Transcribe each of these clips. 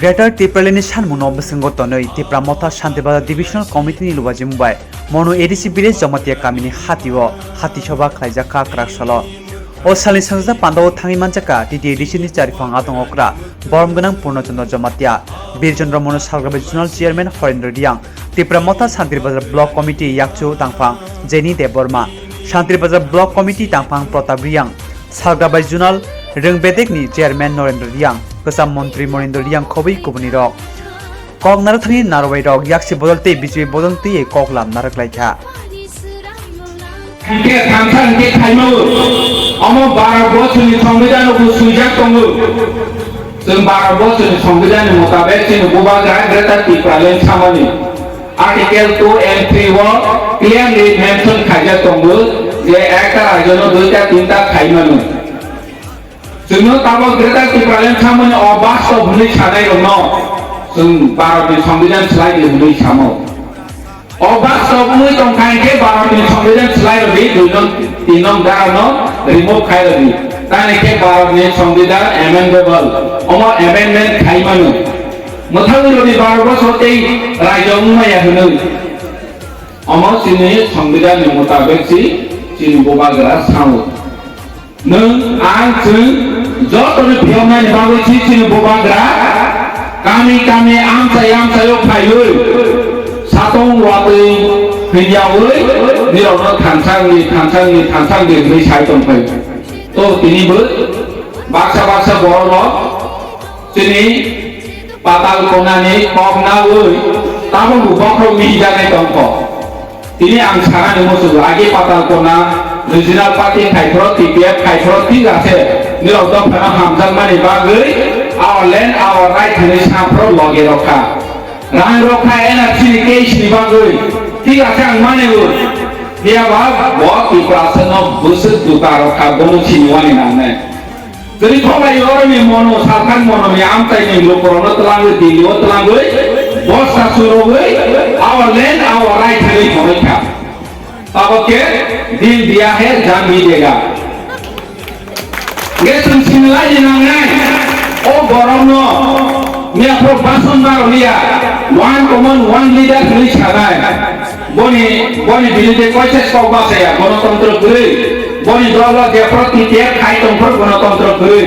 greater ত্রিপুরালিনি সানমুনো বিসঙ্গ তনৈ Tripura মথা Shantibazar divisional কমিটিनि লুবাজি মুবাই মনো ADC বিলেজ Jamatia কামিनि हातिओ हाति सभा खाइजाखा क्राकसल ओ सालनि संजा पान्दाव थाङि मानजाका टिटि एडिसिनि चारिफां आदं अक्रा बरम गोनां पूर्णचन्द्र जमातिया बीरचन्द्र मनो सालग्राबे जुनाल चेयरमैन हरेन्द्र दियां त्रिपुरा मथा शान्तिबाजार ब्लक कमिटि याकचु तांफां जेनि देबबर्मा शान्तिबाजार ब्लक कमिटि तांफां प्रताप रियां सालग्राबे जुनाल रोंबेदेकनि चेयरमैन नरेन्द्र दियां गोसाम मन्त्री मनिन्द्र दियां खबै कुबनि रक कक नारथानि नारवाई रक याक्सि बदलते बिजय बदलते कक लाम नारकलायखा के थांथां के खाइमो अमो 12 बोसोरनि संविधानखौ सुइजाक दङो जों 12 बोसोरनि संविधाननि मुताबिक जों बुबाग्रा ग्रेटार टिप्रालेन सामानि आर्टिकल 2 and 3 व क्लियरली मेंशन खाइजाक दङो जे একটা রাজ্যनो দুইটা তিনটা খাইমাनो जोंनो ताबो ग्रेटार टिप्रालेन सामानि अबास्तव हुनै सानाय दङ जों भारतनि संविधान सोलायनो हुनै सामो अबास्तव हुनै दंखायके भारतनि संविधान सोलायनो दुइनं तिनं दानो रिमुभ खाइरबि तानेके भारतनि संविधान एमेंडेबल अमो एमेंडमेंट खाइमानो मोथांनि 12 बोसोरते राज्य मुमाया हुनै अमो सिनि संविधाननि मुताबिक सिनि बुबाग्रा सामो नों आं जों जतनो फियावनाय बागै सिनि बुबाग्रा गामि गामि आमसायाव फायो सातों वादै फैयावै निरावनो थांसांनि बै साइटन फै तो तिनिबो बाक्सा बरनो सिनि पाताल कोनानि कगनावै ताबो बुबाखौ मिजानाय दंख तिनि आं सानानि मोसौ आगे पाताल कोना रिजनल पार्टी खाइफ्र टिपिएफ खाइफ्र ठीक আছে निराव दफाना हामजालमानि बागै आवर लैंड आवर राइट होनै साफ्रो लगे रखा रां रखा एनआरसी केस नि बागै ठीक আছে आं मानेबो बेयाबा बहुत इप्रासन बोसोर दुका रखा गनोसि निवानि नाने जरि खबाय अरमि मनो सारखान मनो नि आमताइनि लोकरनो तलाङो दिल्लीओ तलाङो बस्ता सुरोबै आवर लैंड आवर राइट होनै खनैखा ताबके दिल दिया है जान भी देगा ये तुम सिमलाई नांगनाय ओ गरमनो मेखो बासन बारलिया वन कमन वन लीडर होनै सानाय बनि बिलिते कयसेस कबासेया गणतंत्र गरै बनि दला जे प्रतिते खाइतंफोर गणतंत्र गरै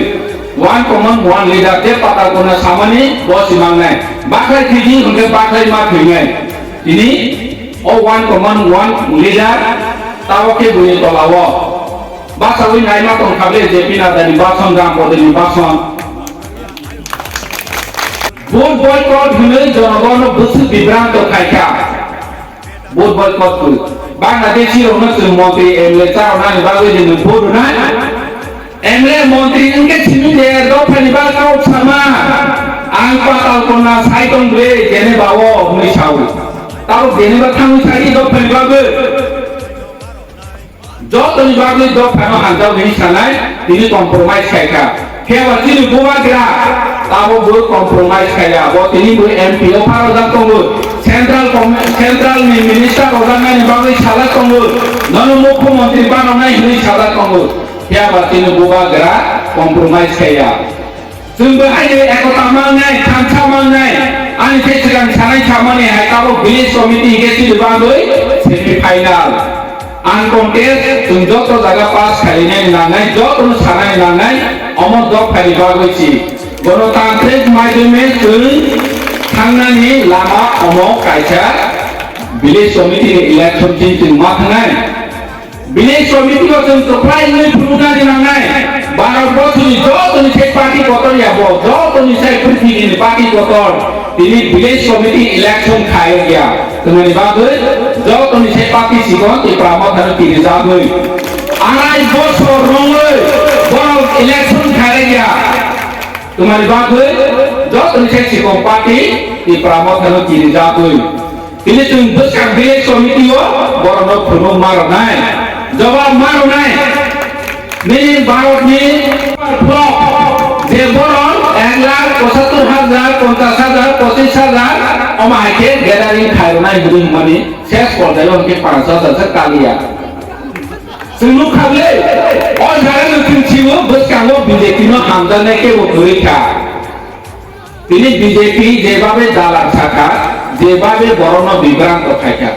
वन कमन वन लीडर जे पाता कोना सामानि बस मांगनाय बाखै थिदि होनके बाखै मा थैनाय तिनि ओ वन कमन वन लीडर तावके बुनि तलावो बासावै नायमा तंखाबले जेपि नादानि बासन रामपदनि बासन भोट बयकट होनै जनगण बोसोर बिभ्रांत खायखा भोट बयकट बांलादेशी रौनक मंत्री एमएलए चावनानि बागै जों भोट होनाय एमएलए मंत्री इनके सिनि दे दफानि बागाव सामा आं पाताल कोना साइटन ब्रे जेनेबावो होनै सावो ताबो जेनेबा थाङै साइ दफानि बागै जतनि बागै दफानो हांजाव नै सानाय तिनि कम्प्रोमाइज खायखा केवासिनि बुबाग्रा ताबो बो कम्प्रोमाइज खाया बो तिनि बो एमपी ओ फारो जातंगो सेंट्रल नि मिनिस्टर ओदानानि बागै साला तंगो नन मुख्यमंत्री बानावनाय होनै साला तंगो केवासिनि बुबाग्रा कम्प्रोमाइज खाया जोंबो आइनो एकता मांनाय खानसा मांनाय आंनि सिगां सानाय खामानि हायकाबो विलेज कमिटि गेसिनि बागै सेमिफाइनाल अनकन्टेस्ट जों जत जायगा पास खालिनाय नांनाय जतनो सानाय नांनाय अमर दक फारि बागैसि गणतांत्रिक माध्यमे जों थांनायनि लामा अमर कायसा विलेज कमिटि इलेक्शन जों मा थांनाय विलेज कमिटिखौ जों तफ्रायनो फुरुनानै नांनाय 12 बोसोरनि जतनो से पार्टी गतरियाबो जतनो से पृथ्वीनि पार्टी गतर दिनै विलेज कमिटि इलेक्शन खाय गया जोंनि बागै जतनो से पार्टी सिगन टिप्रामथानो तिनि जागै आराय बोसोर रङै बर इलेक्शन खाय गया तुम्हारी बागै जतनो से सिगन पार्टी टिप्रामथानो तिनि जागै दिनै जों बोसोर विलेज कमिटिओ बरनो फुनु मारनाय जवाब मारनाय नि भारतनि ब्लक जे बरन 1,75,000 50,000 25,000 अमायके गैदारिं खायनाय बुदुं माने शेष पर्यायाव के 5,000 से कालिया जों खाबले अ जारे नोंथिंसिबो बोसकाङो बिजेपिनो हामजानायके बथुरिखा তিনি বিজেপি যেভাবে দালাল শাখা যেভাবে বরণ বিভ্রান্ত থাকা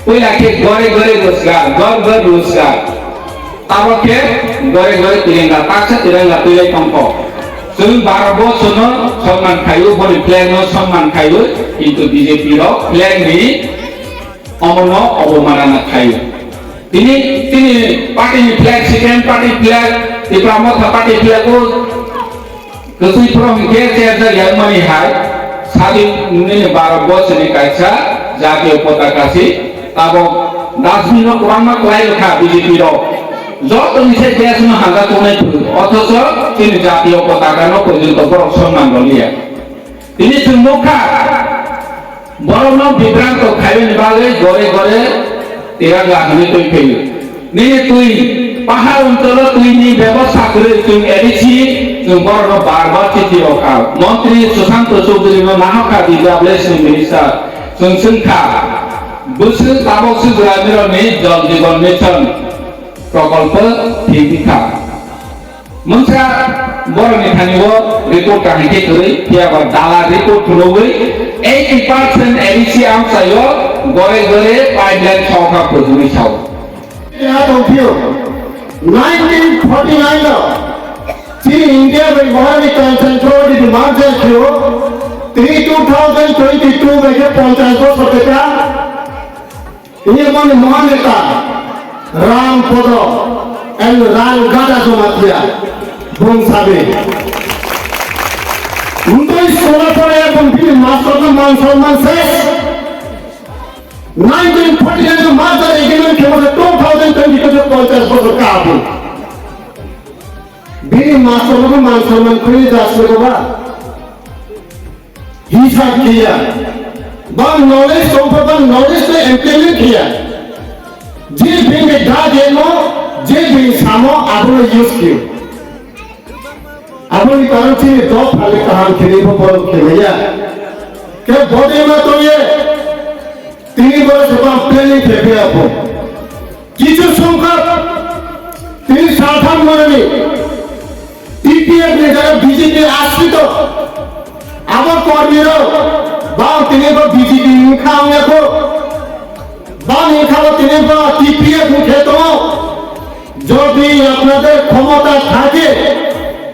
ওইলাকে ঘরে ঘরে রোজগার ঘর ঘর রোজগার তাবকে ঘরে ঘরে তিরঙ্গা তাকসা তিরঙ্গা তুলে কম্প जों भारत बर्षनो सम्मान खायो बनि फ्लेगनो सम्मान खायो किन्तु बीजेपी रो फ्लेगनि अमनो अवमानना खायो তিনি party flag second party flag Pramatha party flag ও কিছুই প্রম কে যে মানি হাই স্বাধীন ভারত বর্ষনি কাইছা জাতীয় পতাকা সি তাবো ডাস্টবিন কোরামা ক্লাই লেখা বিজেপি র যত নিচে দেশনো হাঙ্গা কোনাই অথচ তিনি জাতীয় পতাকা ন পর্যন্ত বড় সম্মান লিয়া তিনি সুমুখা বরণ বিভ্রান্ত খাইবেন বাগে ঘরে ঘরে তিরঙ্গা হানি তুই ফেলি নি তুই পাহাড় অঞ্চল তুই নি ব্যবস্থা করে তুই এডিসি তুই বরণ বারবার চিঠি রখা মন্ত্রী সুশান্ত চৌধুরী নাহকা ডিজাবলেশন মিনিস্টার সংসংখা বুসু তাবসু গ্রামের নে জল জীবন মিশন प्रकल्प ठिका मोनसा बरनि थानिबो रिपोर्ट काहिके करै कियाबा दाला रिपोर्ट खुलौबै 80% एडिसी आमसायो गरे गरे पाइपलाइन सौखा पजुरि साउ या दंथियो 1949 लो ची इंडिया में महारानी कंसेंट्रेट दी मार्च थियो 2022 में के 50 को सतका ये मन महानेता राम पदो एंड राम गादा जोमातिया बंसाबे उनके सोना पड़े बंफी मास्टर का मान सम्मान से 1949 में मार्च एग्रीमेंट के बाद 2020 के 50 बरस का आबू बीरी मास्टर का मान सम्मान कोई दास को बा हिसाब किया बा नॉलेज संपदा नॉलेज से इम्प्लीमेंट किया जे बिंगे दा देनो जे बिंग सामो आपने यूज कियो आपने कारण थी दो फाले कहां खेली वो बोल के भैया के बॉडी में तो ये 3 वर्ष का प्लानिंग थे पे आपको किछु संकट 3 साधारण मरनी टीपीएफ ने जरा बीजेपी आश्रित आवर कर्मीरो बाव तिने को बीजेपी खाओगे को বানি খাওয়া তিনি বা টিপিএফ মুখে তো যদি আপনাদের ক্ষমতা থাকে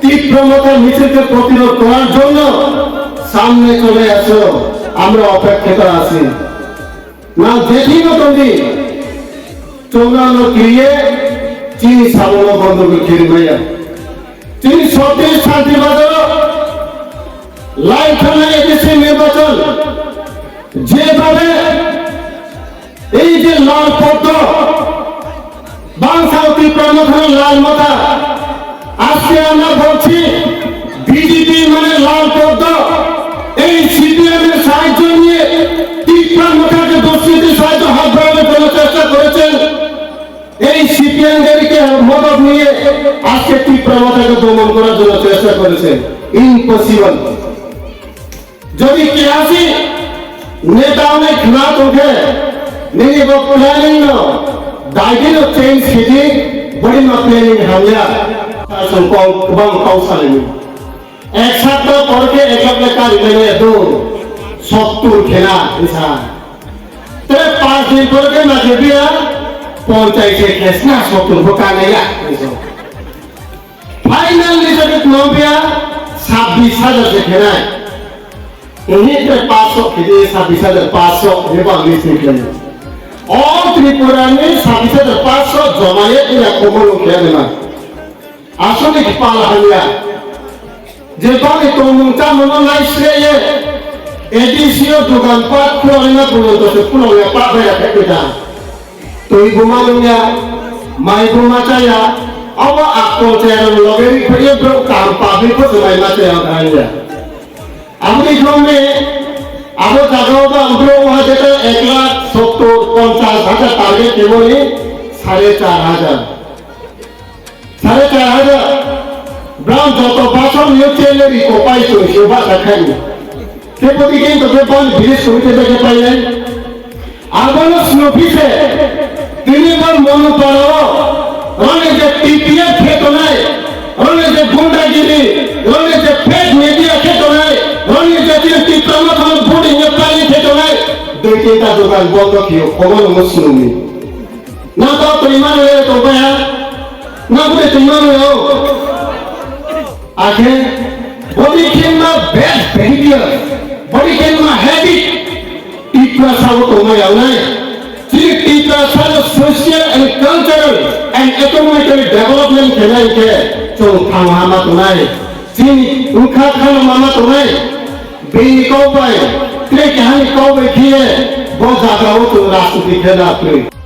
তীব্রমতা মিছিলকে প্রতিরোধ করার জন্য সামনে চলে আসো আমরা অপেক্ষিত আছি না দেখিনো তুমি চৌরানো ক্রিয়ে চিনি সাবল বন্ধকে খিরি ভাইয়া তিনি সত্যি শান্তিবাজার লাইভ থানায় এসেছে নির্বাচন যেভাবে এই যে লাল পদ্ম বাংসাউতি প্রমথন লাল মাতা আজকে আমরা বলছি বিজেপি মানে লাল পদ্ম এই সিপিএম এর সাহায্য নিয়ে তীব্র মাতাকে দুষ্কৃতি সাহায্য হাত বাড়ানোর জন্য চেষ্টা করেছেন এই সিপিএম দেরকে মদত নিয়ে আজকে তীব্র মাতাকে দমন করার জন্য চেষ্টা করেছেন ইম্পসিবল যদি কে আসি নেতা অনেক নাত ওঠে नहीं वो प्लानिंग नो दाइडी नो चेंज किदी बड़ी नो प्लानिंग हमला संको बम कौशल में एक साथ तो करके एक लग का रिलेने दो 70 खेला इंसान ते 5 दिन करके ना के दिया पंचायत से केसना 70 भुका नहीं या फाइनल रिजल्ट नो बिया 26,000 से खेला इन्हीं के 500 खेले 26,500 ये बात नहीं और त्रिपुरा में 27,500 जमाये इला कोमलो खेलना आसने की पाल हलिया जे बाने तो मुंचा मनो लाइसे ये एडिसियो दुकान पाट खोलना बोलो तो से पुनो या पाट या फेंकता तो ये गुमा लूँगा माय गुमा चाया अब आपको चेहरा लोगेरी फिर ब्रो काम पाबी को सुनाई ना चाया खाएंगे अब देखो में अब जागो का उधरो वहाँ जेता 1,70,50,000 टारगेट केवल 4,500 ब्राउन जो तो बासों न्यू चैनल को पाई तो शोभा रखेंगे के पति के तो बेपन विदेश होते देखे पाए आगोनो स्नोफी से तीन बार मोनो पारो रोने जे टीपीएफ खेतो नहीं रोने जे गुंडागिरी रोने जे फेक मीडिया खेतो नहीं रोने tôi tin ta tụi bạn buông có kiểu có một sự mì nó có tụi mang về tụi bay nó có tụi mang về không okay body can ma bad behavior body can ma habit itra sao tụi mày ở này chỉ itra sao social and cultural and economic development cái này cái trong thằng hama tụi này chỉ ukhát khăn mama tụi này bị câu bay cái hàng câu bay kia बहुत ज्यादा हो तो राष्ट्रपति खेला